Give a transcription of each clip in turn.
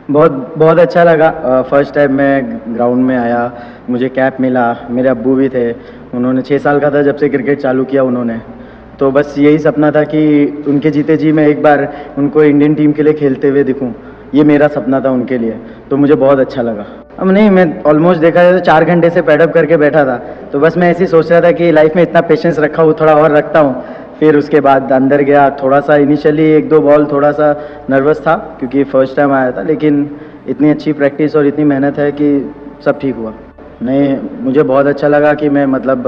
बहुत बहुत अच्छा लगा। फर्स्ट टाइम मैं ग्राउंड में आया, मुझे कैप मिला, मेरे अब्बू भी थे, उन्होंने 6 साल का था जब से क्रिकेट चालू किया उन्होंने। तो बस यही सपना था कि उनके जीते जी मैं एक बार उनको इंडियन टीम के लिए खेलते हुए दिखूं, ये मेरा सपना था उनके लिए, तो मुझे बहुत अच्छा लगा। अब नहीं, मैं ऑलमोस्ट देखा जाए तो 4 घंटे से पैडअप करके बैठा था, तो बस मैं ऐसे ही सोच रहा था कि लाइफ में इतना पेशेंस रखा हूँ, थोड़ा और रखता हूँ। फिर उसके बाद अंदर गया, थोड़ा सा इनिशियली 1-2 बॉल थोड़ा सा नर्वस था क्योंकि फर्स्ट टाइम आया था, लेकिन इतनी अच्छी प्रैक्टिस और इतनी मेहनत है कि सब ठीक हुआ। नहीं, मुझे बहुत अच्छा लगा कि मैं मतलब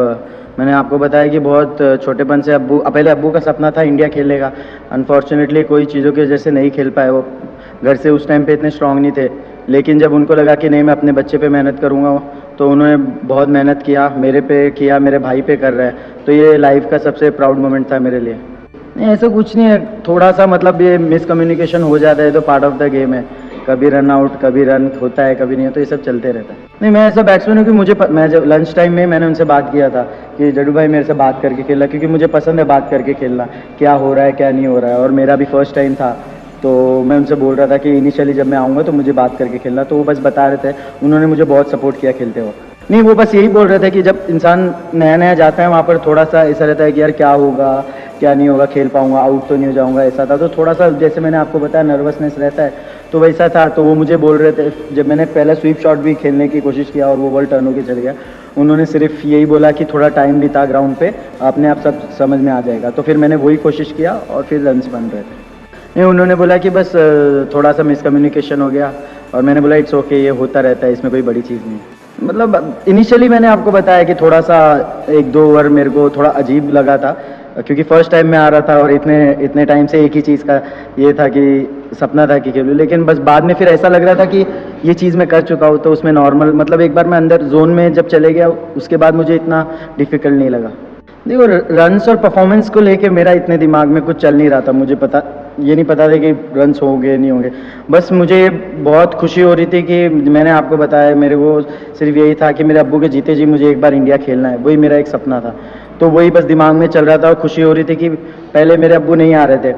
मैंने आपको बताया कि बहुत छोटेपन से पहले अब्बू का सपना था इंडिया खेलने का। अनफॉर्चुनेटली कोई चीज़ों की वजह से नहीं खेल पाए, वो घर से उस टाइम पे इतने स्ट्रांग नहीं थे। लेकिन जब उनको लगा कि नहीं, मैं अपने बच्चे पे मेहनत करूँगा, तो उन्होंने बहुत मेहनत किया, मेरे पे किया, मेरे भाई पे कर रहे हैं। तो ये लाइफ का सबसे प्राउड मोमेंट था मेरे लिए। नहीं, ऐसा कुछ नहीं है, थोड़ा सा मतलब ये मिसकम्युनिकेशन हो जाता है, तो पार्ट ऑफ द गेम है। कभी रन आउट, कभी रन होता है, कभी नहीं, तो ये सब चलते रहता है। नहीं, मैं ऐसा बैट्समैन हूँ कि मैं जब लंच टाइम में मैंने उनसे बात किया था कि जड्डू भाई मेरे से बात करके खेलना, क्योंकि मुझे पसंद है बात करके खेलना, क्या हो रहा है क्या नहीं हो रहा है। और मेरा भी फर्स्ट टाइम था, तो मैं उनसे बोल रहा था कि इनिशियली जब मैं आऊँगा तो मुझे बात करके खेलना, तो वो बस बता रहे थे। उन्होंने मुझे बहुत सपोर्ट किया खेलते वक्त। नहीं, वो बस यही बोल रहे थे कि जब इंसान नया नया जाता है वहाँ पर थोड़ा सा ऐसा रहता है कि यार क्या होगा क्या नहीं होगा, खेल पाऊंगा, आउट तो नहीं हो जाऊंगा, ऐसा था। तो थोड़ा सा जैसे मैंने आपको बताया नर्वसनेस रहता है, तो वैसा था। तो वो मुझे बोल रहे थे, जब मैंने पहला स्वीप शॉट भी खेलने की कोशिश किया और वो बॉल टर्न होकर चल गया, उन्होंने सिर्फ यही बोला कि थोड़ा टाइम बिता ग्राउंड पे, अपने आप सब समझ में आ जाएगा। तो फिर मैंने वही कोशिश किया और फिर रन्स बन रहे थे। नहीं, उन्होंने बोला कि बस थोड़ा सा मिसकम्युनिकेशन हो गया, और मैंने बोला इट्स ओके, ये होता रहता है, इसमें कोई बड़ी चीज़ नहीं। मतलब इनिशियली मैंने आपको बताया कि थोड़ा सा 1-2 ओवर मेरे को थोड़ा अजीब लगा था, क्योंकि फर्स्ट टाइम मैं आ रहा था और इतने इतने टाइम से एक ही चीज़ का ये था कि सपना था कि खेलूँ। लेकिन बस बाद में फिर ऐसा लग रहा था कि ये चीज़ मैं कर चुका हूँ, तो उसमें नॉर्मल मतलब एक बार मैं अंदर जोन में जब चले गया, उसके बाद मुझे इतना डिफिकल्ट नहीं लगा। देखो, रन्स और परफॉर्मेंस को लेके मेरा इतने दिमाग में कुछ चल नहीं रहा था। मुझे ये नहीं पता था कि रन्स होंगे नहीं होंगे। बस मुझे बहुत खुशी हो रही थी कि मैंने आपको बताया, मेरे को सिर्फ यही था कि मेरे अब्बू के जीते जी मुझे एक बार इंडिया खेलना है, वही मेरा एक सपना था। तो वही बस दिमाग में चल रहा था, और खुशी हो रही थी कि पहले मेरे अब्बू नहीं आ रहे थे,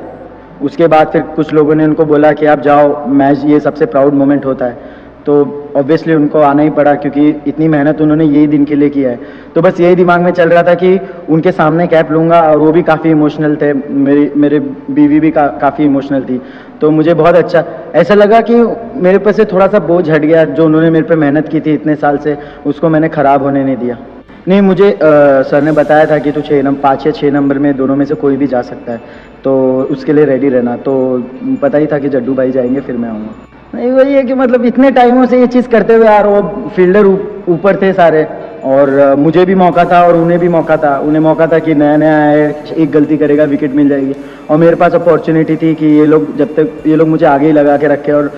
उसके बाद फिर कुछ लोगों ने उनको बोला कि आप जाओ मैच, ये सबसे प्राउड मोमेंट होता है। तो ऑब्वियसली उनको आना ही पड़ा, क्योंकि इतनी मेहनत उन्होंने यही दिन के लिए किया है। तो बस यही दिमाग में चल रहा था कि उनके सामने कैप लूँगा, और वो भी काफ़ी इमोशनल थे, मेरे बीवी भी काफ़ी इमोशनल थी। तो मुझे बहुत अच्छा ऐसा लगा कि मेरे पे से थोड़ा सा बोझ हट गया, जो उन्होंने मेरे पे मेहनत की थी इतने साल से, उसको मैंने ख़राब होने नहीं दिया। नहीं, मुझे सर ने बताया था कि तू 5 या 6 नंबर में दोनों में से कोई भी जा सकता है, तो उसके लिए रेडी रहना। तो पता ही था कि जड्डू भाई जाएंगे, फिर मैं आऊँगा। नहीं, वही है कि मतलब इतने टाइमों से ये चीज़ करते हुए यार, वो फील्डर ऊपर थे सारे, और मुझे भी मौका था और उन्हें भी मौका था। उन्हें मौका था कि नया नया है, एक गलती करेगा विकेट मिल जाएगी, और मेरे पास अपॉर्चुनिटी थी कि ये लोग जब तक ये लोग मुझे आगे ही लगा के रखे, और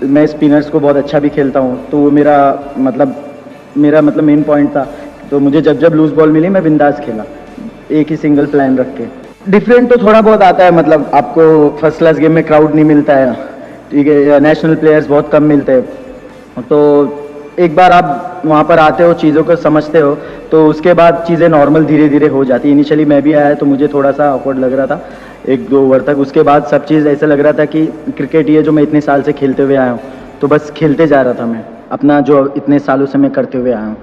मैं स्पिनर्स को बहुत अच्छा भी खेलता हूँ, तो वो मेरा मतलब मेन पॉइंट था। तो मुझे जब जब लूज बॉल मिली मैं बिंदास खेला, एक ही सिंगल प्लान रख के। डिफरेंट तो थोड़ा बहुत आता है, मतलब आपको फर्स्ट क्लास गेम में क्राउड नहीं मिलता है, ठीक है, नेशनल प्लेयर्स बहुत कम मिलते हैं। तो एक बार आप वहाँ पर आते हो, चीज़ों को समझते हो, तो उसके बाद चीज़ें नॉर्मल धीरे धीरे हो जाती है। इनिशियली मैं भी आया तो मुझे थोड़ा सा ऑकवर्ड लग रहा था 1-2 ओवर तक, उसके बाद सब चीज़ ऐसा लग रहा था कि क्रिकेट ये जो मैं इतने साल से खेलते हुए आया हूँ, तो बस खेलते जा रहा था मैं, अपना जो इतने सालों से मैं करते हुए आया हूँ।